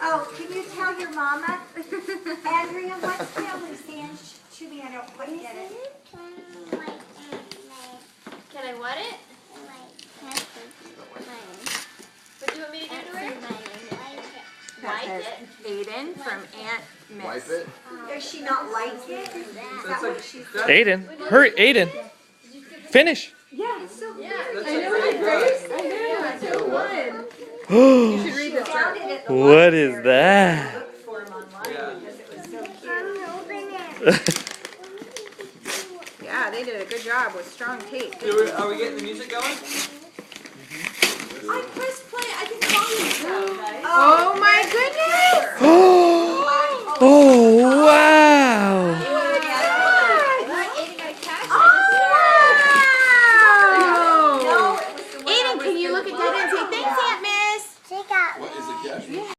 Oh, can you tell your mama? Andrea, what's Kelly's hand? Should I don't quite get it. Can I what it? What do you want me to do to her? Wipe it. Ayden from Aunt Miss. Wipe it. Does she not like it? Is that what she said? Ayden, hurry, Ayden. Finish. Yeah, it's so good. I know, it's great. I know, it's so fun. You should read this one. Found it at the What is library. that? I looked for 'em online because it was so cute. Yeah, they did a good job with strong tape. Are we getting the music going? I pressed play. I can call you guys. Oh my goodness! Oh, wow. Ayden, can you look at Dad and say thanks, Aunt Miss? What is it, Cash?